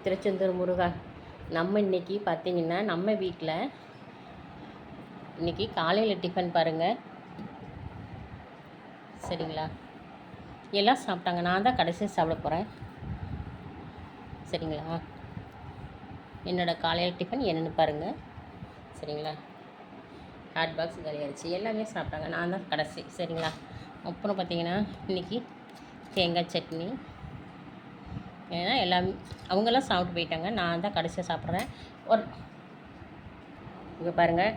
திருச்செந்தூர் முருகா. நம்ம இன்றைக்கி பார்த்திங்கன்னா நம்ம வீட்டில் இன்றைக்கி காலையில் டிஃபன் பாருங்கள். சரிங்களா, எல்லாம் சாப்பிட்டாங்க, நான் தான் கடைசியாக சாப்பிட போகிறேன். சரிங்களா, என்னோடய காலையில் டிஃபன் என்னென்னு பாருங்கள். சரிங்களா, ஹாட் பாக்ஸ் காலியாகிடுச்சு, எல்லாமே சாப்பிட்டாங்க, நான் தான் கடைசி. சரிங்களா, அப்புறம் பார்த்திங்கன்னா இன்றைக்கி தேங்காய் சட்னி. ஏன்னா எல்லாம் அவங்கெல்லாம் சாப்பிட்டு போயிட்டாங்க, நான் தான் கடைசியாக சாப்பிட்றேன். இங்கே பாருங்கள்,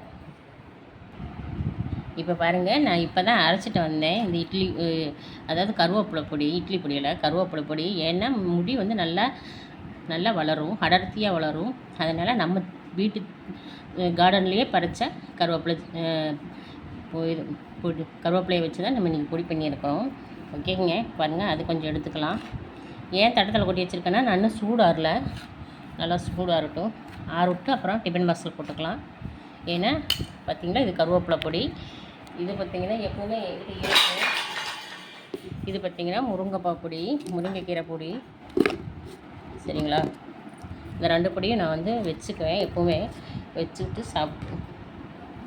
இப்போ பாருங்கள், நான் இப்போ தான் அரைச்சிட்டு வந்தேன் இந்த இட்லி, அதாவது கருவேப்பிலை பொடி, இட்லி பொடியில் கருவேப்பிலை பொடி. ஏன்னா முடி வந்து நல்லா நல்லா வளரும், அடர்த்தியாக வளரும். அதனால் நம்ம வீட்டு கார்டன்லேயே பறித்த கருவேப்பிலை பொடி, கருவேப்பிலையை வச்சு தான் நம்ம இன்றைக்கி பொடி பண்ணியிருக்கோம். ஓகேங்க, பாருங்கள், அது கொஞ்சம் எடுத்துக்கலாம். ஏன் தட்டத்தில் கொட்டி வச்சுருக்கேன்னா, நான் இன்னும் சூடாகல, நல்லா சூடாகட்டும். ஆறுவிட்டு அப்புறம் டிஃபன் பாக்ஸில் போட்டுக்கலாம். ஏன்னா பார்த்திங்கன்னா இது கருவேப்பிலை பொடி. இது பார்த்திங்கன்னா எப்போவுமே எங்கிட்ட இருக்கும். இது பார்த்திங்கன்னா முருங்கைப்பாய் பொடி, முருங்கைக்கீரை பொடி. சரிங்களா, இந்த 2 பொடியும் நான் வந்து வச்சுக்குவேன், எப்போவுமே வச்சுக்கிட்டு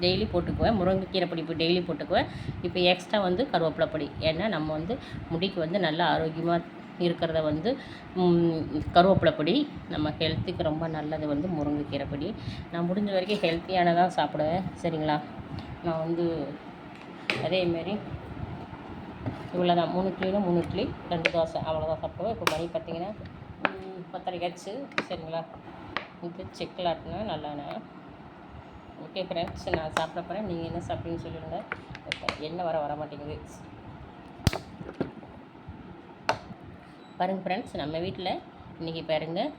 டெய்லி போட்டுக்குவேன். முருங்கைக்கீரை பொடி இப்போ டெய்லி போட்டுக்குவேன். இப்போ எக்ஸ்ட்ரா வந்து கருவேப்பிலை பொடி. ஏன்னா நம்ம வந்து முடிக்கு வந்து நல்லா ஆரோக்கியமாக இருக்கிறத வந்து கருவேப்பிலை பொடி நம்ம ஹெல்த்துக்கு ரொம்ப நல்லது. வந்து முருங்கைக்கீரை பொடி நான் முடிஞ்ச வரைக்கும் ஹெல்த்தியானதான் சாப்பிடுவேன். சரிங்களா, நான் வந்து அதேமாரி இவ்வளோ தான், 3 இட்லினா 3 இட்லி, 2 தோசை, அவ்வளோதான் சாப்பிடுவேன். இப்போ மணி பார்த்திங்கன்னா 10:30 சரிங்களா, இது செக்கில் ஆட்டினா நல்லெண்ணெய். ஓகே ஃப்ரெண்ட்ஸ், நான் சாப்பிட போகிறேன். நீங்கள் என்ன சாப்பிட்டீங்கன்னு சொல்லிடுங்க. எண்ணெய் வர மாட்டேங்குது பாருங்கள் ஃப்ரெண்ட்ஸ். நம்ம வீட்டில் இன்றைக்கி பாருங்கள்,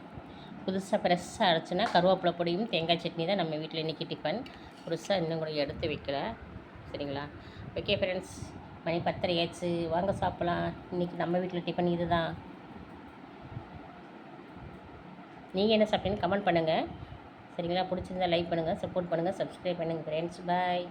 புதுசாக ஃப்ரெஷ்ஷாக அரைச்சினா கருவேப்பிலை பொடியும் தேங்காய் சட்னி தான் நம்ம வீட்டில் இன்றைக்கி டிஃபன். புதுசாக இன்னும் கூட எடுத்து வைக்கல. சரிங்களா, ஓகே ஃப்ரெண்ட்ஸ், மணி 10:30 வாங்க சாப்பிட்லாம். இன்றைக்கி நம்ம வீட்டில் டிஃபன் இது தான். நீங்கள் என்ன சாப்பிட்டீங்கன்னு கமெண்ட் பண்ணுங்கள். சரிங்களா, பிடிச்சிருந்தா லைக் பண்ணுங்கள், சப்போர்ட் பண்ணுங்கள், சப்ஸ்கிரைப் பண்ணுங்கள் ஃப்ரெண்ட்ஸ். பாய்.